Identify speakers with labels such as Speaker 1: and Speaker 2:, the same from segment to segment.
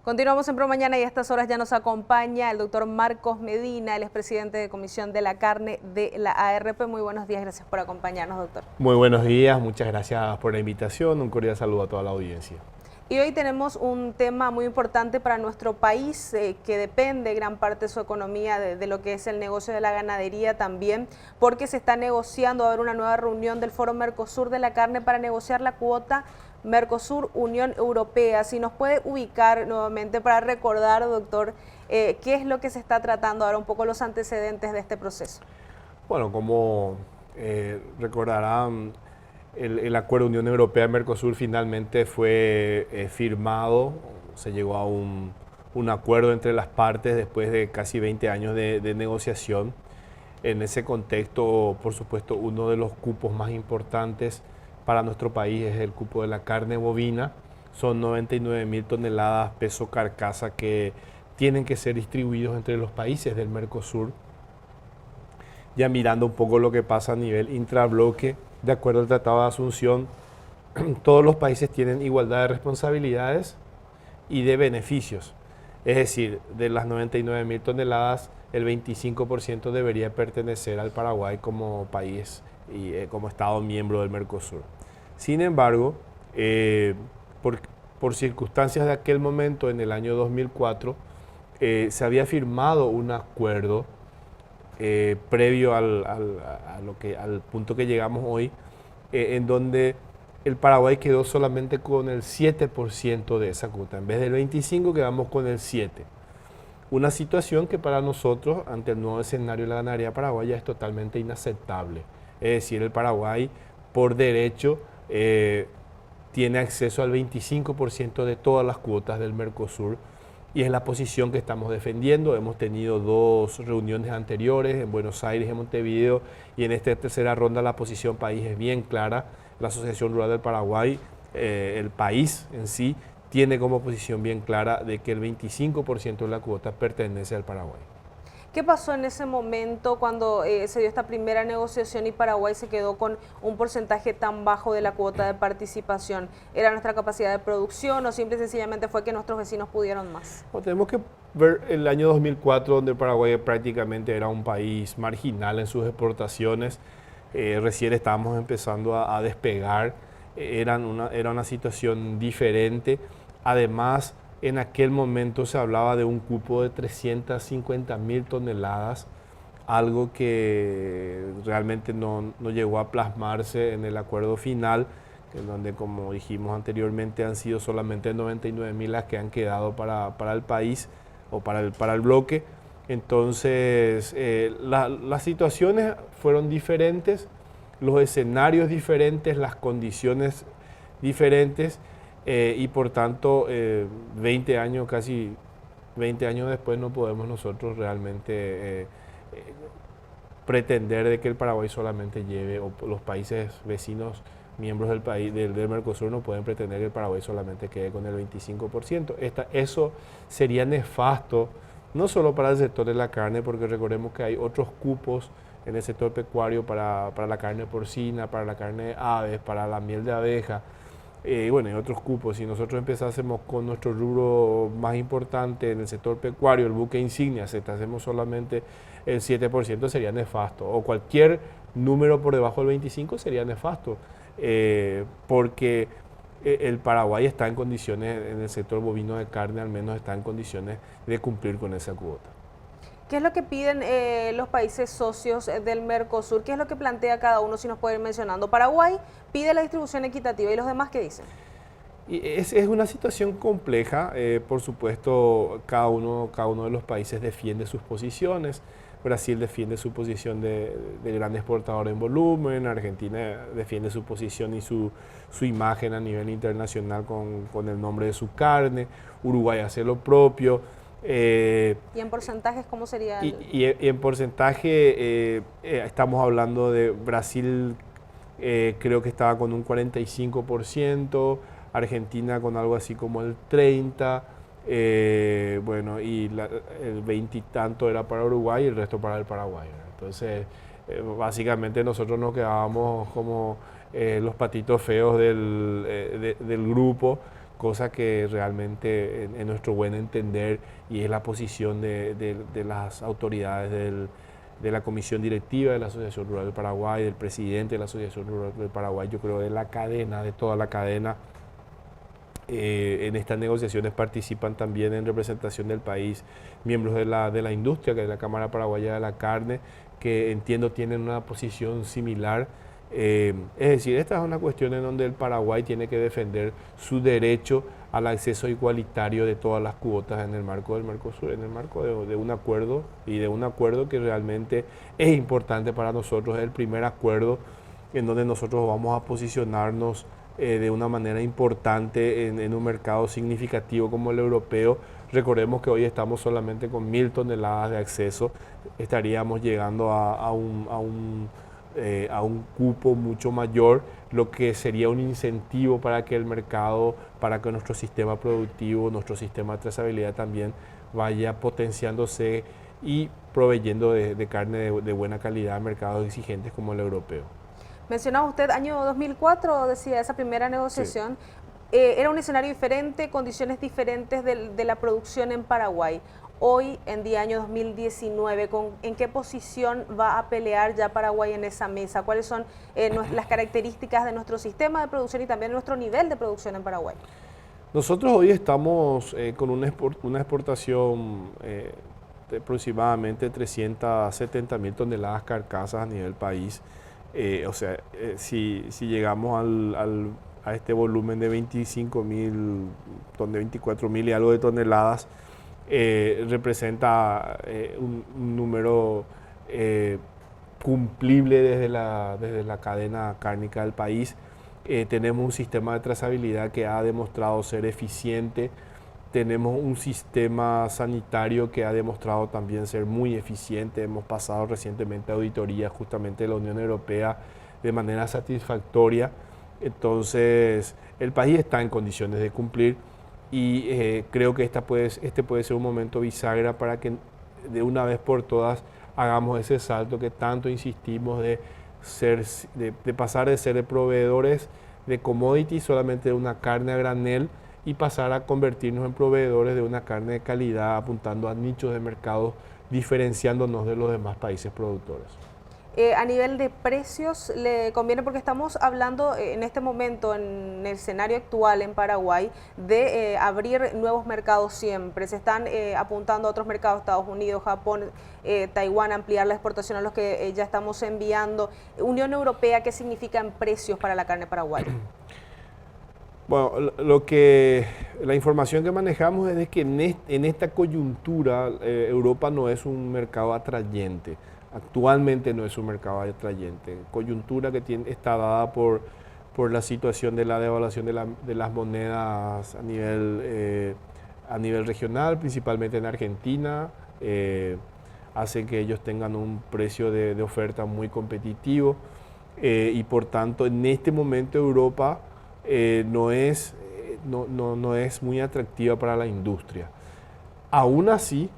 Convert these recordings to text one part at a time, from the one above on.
Speaker 1: Continuamos en Pro Mañana y a estas horas ya nos acompaña el doctor Marcos Medina, el expresidente de Comisión de la Carne de la ARP. Muy buenos días, gracias por acompañarnos, doctor.
Speaker 2: Muy buenos días, muchas gracias por la invitación, un cordial saludo a toda la audiencia.
Speaker 1: Y hoy tenemos un tema muy importante para nuestro país, que depende gran parte de su economía de lo que es el negocio de la ganadería también, porque se está negociando, va a haber una nueva reunión del Foro Mercosur de la carne para negociar la cuota Mercosur-Unión Europea. Si nos puede ubicar nuevamente para recordar, doctor, qué es lo que se está tratando ahora, un poco los antecedentes de este proceso.
Speaker 2: Bueno, como recordarán, el acuerdo Unión Europea-Mercosur finalmente fue firmado, se llegó a un acuerdo entre las partes después de casi 20 años de negociación. En ese contexto, por supuesto, uno de los cupos más importantes para nuestro país es el cupo de la carne bovina. Son 99.000 toneladas peso carcasa que tienen que ser distribuidos entre los países del Mercosur. Ya mirando un poco lo que pasa a nivel intrabloque, de acuerdo al Tratado de Asunción, todos los países tienen igualdad de responsabilidades y de beneficios. Es decir, de las 99.000 toneladas, el 25% debería pertenecer al Paraguay como país y como Estado miembro del Mercosur. Sin embargo, por circunstancias de aquel momento, en el año 2004, se había firmado un acuerdo previo al punto que llegamos hoy, en donde el Paraguay quedó solamente con el 7% de esa cuota. En vez del 25% quedamos con el 7%. Una situación que para nosotros, ante el nuevo escenario de la ganadería paraguaya, es totalmente inaceptable. Es decir, el Paraguay, por derecho, tiene acceso al 25% de todas las cuotas del Mercosur y es la posición que estamos defendiendo. Hemos tenido 2 reuniones anteriores en Buenos Aires y en Montevideo y en esta tercera ronda la posición país es bien clara. La Asociación Rural del Paraguay, el país en sí, tiene como posición bien clara de que el 25% de la cuota pertenece al Paraguay.
Speaker 1: ¿Qué pasó en ese momento cuando se dio esta primera negociación y Paraguay se quedó con un porcentaje tan bajo de la cuota de participación? ¿Era nuestra capacidad de producción o simple y sencillamente fue que nuestros vecinos pudieron más?
Speaker 2: Bueno, tenemos que ver el año 2004, donde Paraguay prácticamente era un país marginal en sus exportaciones. Recién estábamos empezando a despegar, era una situación diferente. Además, en aquel momento se hablaba de un cupo de 350.000 toneladas, algo que realmente no llegó a plasmarse en el acuerdo final, en donde, como dijimos anteriormente, han sido solamente 99.000 las que han quedado para el país o para el bloque. Entonces, las situaciones fueron diferentes, los escenarios diferentes, las condiciones diferentes. Y por tanto, 20 años, casi 20 años después, no podemos nosotros realmente pretender de que el Paraguay solamente lleve, o los países vecinos, miembros del país del Mercosur, no pueden pretender que el Paraguay solamente quede con el 25%. Eso sería nefasto, no solo para el sector de la carne, porque recordemos que hay otros cupos en el sector pecuario para la carne porcina, para la carne de aves, para la miel de abeja. Bueno, y otros cupos. Si nosotros empezásemos con nuestro rubro más importante en el sector pecuario, el buque insignia, aceptásemos solamente el 7%, sería nefasto. O cualquier número por debajo del 25% sería nefasto, porque el Paraguay está en condiciones, en el sector bovino de carne al menos está en condiciones de cumplir con esa cuota.
Speaker 1: ¿Qué es lo que piden los países socios del Mercosur? ¿Qué es lo que plantea cada uno, si nos pueden ir mencionando? Paraguay pide la distribución equitativa, ¿y los demás qué dicen?
Speaker 2: Y es una situación compleja, por supuesto, cada uno de los países defiende sus posiciones. Brasil defiende su posición de gran exportador en volumen, Argentina defiende su posición y su imagen a nivel internacional con el nombre de su carne, Uruguay hace lo propio.
Speaker 1: ¿Y en porcentajes cómo sería?
Speaker 2: Y en porcentaje estamos hablando de Brasil, creo que estaba con un 45%, Argentina con algo así como el 30%, bueno, y el 20 y tanto era para Uruguay y el resto para el Paraguay. Entonces, básicamente nosotros nos quedábamos como los patitos feos del grupo, cosa que realmente en nuestro buen entender, y es la posición de las autoridades de la Comisión Directiva de la Asociación Rural del Paraguay, del presidente de la Asociación Rural del Paraguay, yo creo de la cadena, de toda la cadena. En estas negociaciones participan también en representación del país miembros de la industria, que es la Cámara Paraguaya de la Carne, que entiendo tienen una posición similar. Es decir, esta es una cuestión en donde el Paraguay tiene que defender su derecho al acceso igualitario de todas las cuotas en el marco del Mercosur, en el marco de un acuerdo, y de un acuerdo que realmente es importante para nosotros. Es el primer acuerdo en donde nosotros vamos a posicionarnos de una manera importante en un mercado significativo como el europeo. Recordemos que hoy estamos solamente con 1000 toneladas de acceso, estaríamos llegando a un cupo mucho mayor, lo que sería un incentivo para que el mercado, para que nuestro sistema productivo, nuestro sistema de trazabilidad también vaya potenciándose y proveyendo de carne de buena calidad a mercados exigentes como el europeo.
Speaker 1: Mencionaba usted año 2004, decía, esa primera negociación. Sí. Era un escenario diferente, condiciones diferentes de la producción en Paraguay. Hoy, en día año 2019, ¿en qué posición va a pelear ya Paraguay en esa mesa? ¿Cuáles son las características de nuestro sistema de producción y también nuestro nivel de producción en Paraguay?
Speaker 2: Nosotros hoy estamos con una exportación de aproximadamente 370.000 toneladas carcasas a nivel país. Si llegamos a este volumen de 25.000, 24.000 y algo de toneladas, representa un número cumplible desde la cadena cárnica del país. Tenemos un sistema de trazabilidad que ha demostrado ser eficiente. Tenemos un sistema sanitario que ha demostrado también ser muy eficiente. Hemos pasado recientemente auditorías justamente de la Unión Europea de manera satisfactoria. Entonces, el país está en condiciones de cumplir, y creo que este puede ser un momento bisagra para que de una vez por todas hagamos ese salto que tanto insistimos de pasar de ser proveedores de commodities, solamente de una carne a granel, y pasar a convertirnos en proveedores de una carne de calidad, apuntando a nichos de mercado, diferenciándonos de los demás países productores.
Speaker 1: A nivel de precios, le conviene, porque estamos hablando en este momento, en el escenario actual en Paraguay, de abrir nuevos mercados siempre. Se están apuntando a otros mercados, Estados Unidos, Japón, Taiwán, ampliar la exportación a los que ya estamos enviando. Unión Europea, ¿qué significa en precios para la carne paraguaya?
Speaker 2: Bueno, la información que manejamos es de que en esta coyuntura Europa no es un mercado atrayente. Actualmente no es un mercado atrayente. Coyuntura que está dada por la situación de la devaluación de las monedas a nivel regional, principalmente en Argentina. Hacen que ellos tengan un precio de oferta muy competitivo, y por tanto en este momento Europa no es muy atractiva para la industria. Aún así,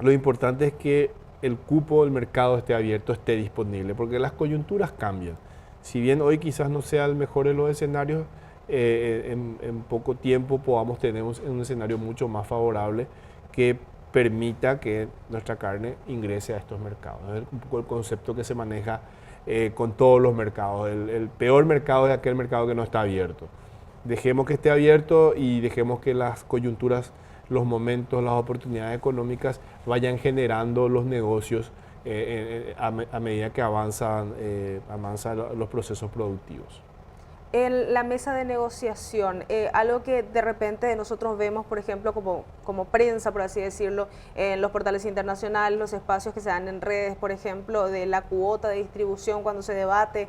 Speaker 2: lo importante es que el cupo del mercado esté abierto, esté disponible, porque las coyunturas cambian. Si bien hoy quizás no sea el mejor de los escenarios, en poco tiempo podamos tener un escenario mucho más favorable que permita que nuestra carne ingrese a estos mercados. Es un poco el concepto que se maneja con todos los mercados. El peor mercado es aquel mercado que no está abierto. Dejemos que esté abierto y dejemos que las coyunturas, los momentos, las oportunidades económicas vayan generando los negocios a medida que avanzan los procesos productivos.
Speaker 1: En la mesa de negociación, algo que de repente nosotros vemos, por ejemplo, como prensa, por así decirlo, en los portales internacionales, los espacios que se dan en redes, por ejemplo, de la cuota de distribución cuando se debate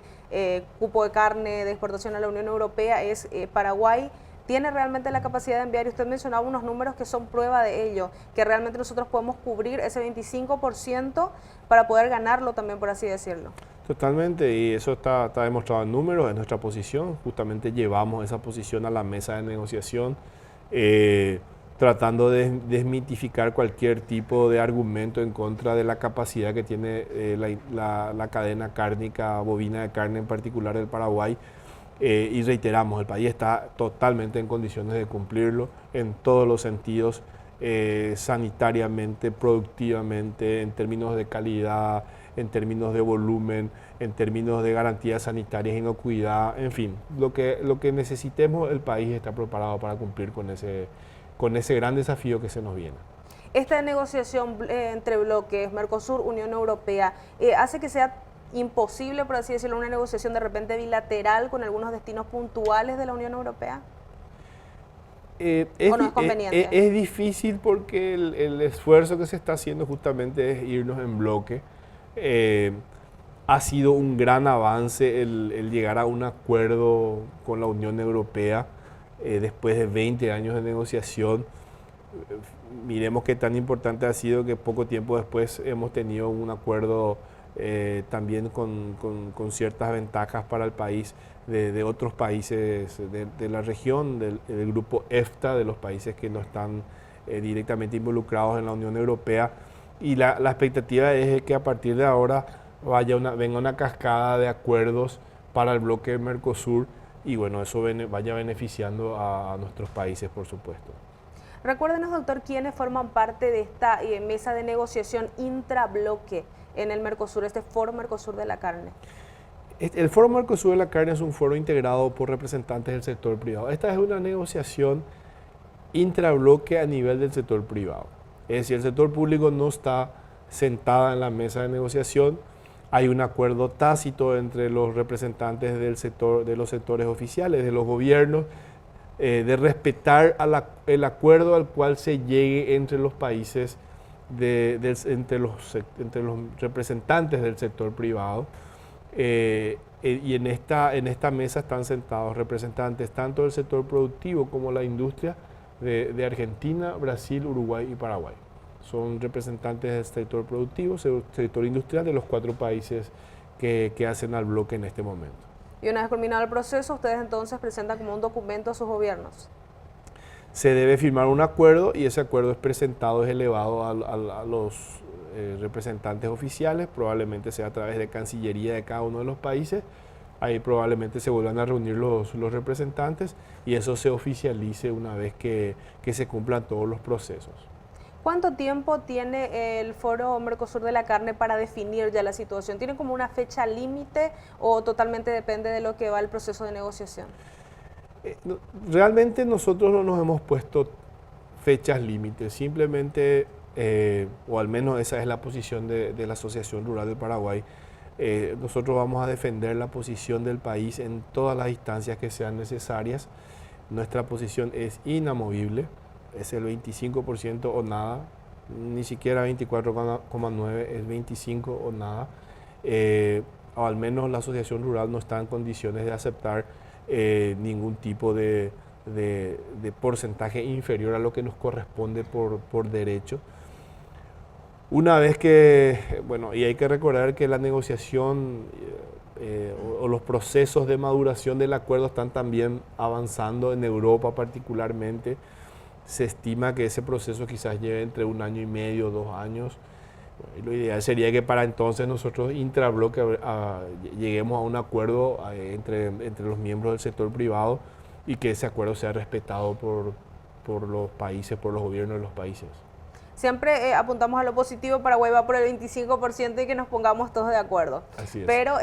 Speaker 1: cupo de carne de exportación a la Unión Europea, es Paraguay tiene realmente la capacidad de enviar, y usted mencionaba unos números que son prueba de ello, que realmente nosotros podemos cubrir ese 25% para poder ganarlo también, por así decirlo.
Speaker 2: Totalmente, y eso está demostrado en números, en nuestra posición. Justamente llevamos esa posición a la mesa de negociación, tratando de desmitificar cualquier tipo de argumento en contra de la capacidad que tiene la cadena cárnica bovina de carne, en particular del Paraguay, y reiteramos, el país está totalmente en condiciones de cumplirlo en todos los sentidos, sanitariamente, productivamente, en términos de calidad, en términos de volumen, en términos de garantías sanitarias, inocuidad, en fin, lo que necesitemos, el país está preparado para cumplir con ese gran desafío que se nos viene.
Speaker 1: Esta negociación entre bloques, Mercosur, Unión Europea, hace que sea imposible, por así decirlo, una negociación de repente bilateral con algunos destinos puntuales de la Unión Europea. ¿O no es conveniente?
Speaker 2: Es difícil porque el esfuerzo que se está haciendo justamente es irnos en bloque. Ha sido un gran avance el llegar a un acuerdo con la Unión Europea después de 20 años de negociación. Miremos qué tan importante ha sido que poco tiempo después hemos tenido un acuerdo también con ciertas ventajas para el país de otros países de la región, del grupo EFTA, de los países que no están directamente involucrados en la Unión Europea. Y la expectativa es que a partir de ahora venga una cascada de acuerdos para el bloque Mercosur y bueno, eso vaya beneficiando a nuestros países, por supuesto.
Speaker 1: Recuérdenos, doctor, quiénes forman parte de esta mesa de negociación intrabloque en el Mercosur, este Foro Mercosur de la Carne.
Speaker 2: El Foro Mercosur de la Carne es un foro integrado por representantes del sector privado. Esta es una negociación intrabloque a nivel del sector privado. Es decir, el sector público no está sentada en la mesa de negociación. Hay un acuerdo tácito entre los representantes del sector, de los sectores oficiales, de los gobiernos, de respetar el acuerdo al cual se llegue entre los países, entre los representantes del sector privado. Y en esta mesa están sentados representantes tanto del sector productivo como la industria de Argentina, Brasil, Uruguay y Paraguay. Son representantes del sector productivo, sector industrial de los 4 países que hacen al bloque en este momento.
Speaker 1: Y una vez culminado el proceso, ustedes entonces presentan como un documento a sus gobiernos.
Speaker 2: Se debe firmar un acuerdo y ese acuerdo es presentado, es elevado a los representantes oficiales, probablemente sea a través de Cancillería de cada uno de los países. Ahí probablemente se vuelvan a reunir los representantes y eso se oficialice una vez que se cumplan todos los procesos.
Speaker 1: ¿Cuánto tiempo tiene el Foro Mercosur de la Carne para definir ya la situación? ¿Tiene como una fecha límite o totalmente depende de lo que va el proceso de negociación?
Speaker 2: Realmente nosotros no nos hemos puesto fechas límites, simplemente, o al menos esa es la posición de la Asociación Rural del Paraguay, nosotros vamos a defender la posición del país en todas las instancias que sean necesarias. Nuestra posición es inamovible. Es el 25% o nada, ni siquiera 24,9, es 25 o nada. O al menos la Asociación Rural no está en condiciones de aceptar ningún tipo de porcentaje inferior a lo que nos corresponde por derecho. Una vez que, bueno, y hay que recordar que la negociación o los procesos de maduración del acuerdo están también avanzando en Europa particularmente. Se estima que ese proceso quizás lleve entre 1 año y medio, 2 años. Lo ideal sería que para entonces nosotros intrabloque lleguemos a un acuerdo entre los miembros del sector privado y que ese acuerdo sea respetado por los países, por los gobiernos de los países.
Speaker 1: Siempre apuntamos a lo positivo, Paraguay va por el 25% y que nos pongamos todos de acuerdo.
Speaker 2: Así es.
Speaker 1: Pero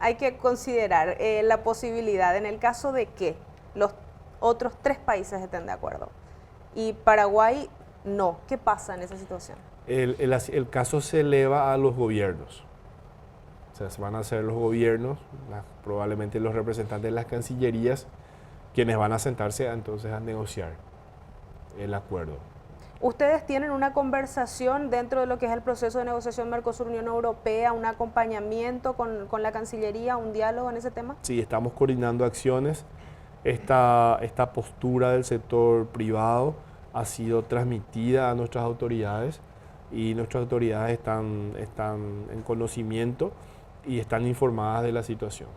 Speaker 1: hay que considerar la posibilidad en el caso de que los otros 3 países estén de acuerdo y Paraguay no. ¿Qué pasa en esa situación?
Speaker 2: El caso se eleva a los gobiernos. O sea, se van a hacer los gobiernos, probablemente los representantes de las cancillerías, quienes van a sentarse entonces a negociar el acuerdo.
Speaker 1: ¿Ustedes tienen una conversación dentro de lo que es el proceso de negociación Mercosur-Unión Europea, un acompañamiento con la Cancillería, un diálogo en ese tema?
Speaker 2: Sí, estamos coordinando acciones. Esta postura del sector privado ha sido transmitida a nuestras autoridades y nuestras autoridades están en conocimiento y están informadas de la situación.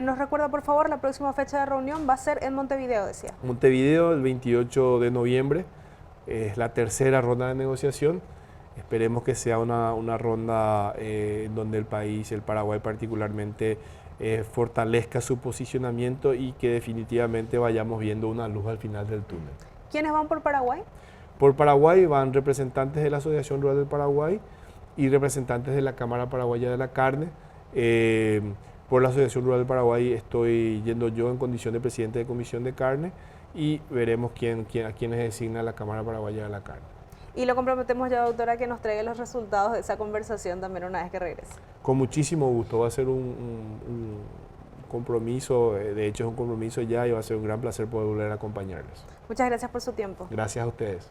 Speaker 1: ¿Nos recuerda por favor la próxima fecha de reunión? Va a ser en Montevideo, decía.
Speaker 2: Montevideo, el 28 de noviembre, es la tercera ronda de negociación. Esperemos que sea una ronda en donde el país, el Paraguay particularmente, fortalezca su posicionamiento y que definitivamente vayamos viendo una luz al final del túnel.
Speaker 1: ¿Quiénes van por Paraguay?
Speaker 2: Por Paraguay van representantes de la Asociación Rural del Paraguay y representantes de la Cámara Paraguaya de la Carne. Por la Asociación Rural del Paraguay estoy yendo yo en condición de presidente de Comisión de Carne y veremos a quiénes designa la Cámara Paraguaya de la Carne.
Speaker 1: Y lo comprometemos ya, doctora, que nos traiga los resultados de esa conversación también una vez que regrese.
Speaker 2: Con muchísimo gusto, va a ser un compromiso, de hecho es un compromiso ya y va a ser un gran placer poder volver a acompañarles.
Speaker 1: Muchas gracias por su tiempo.
Speaker 2: Gracias a ustedes.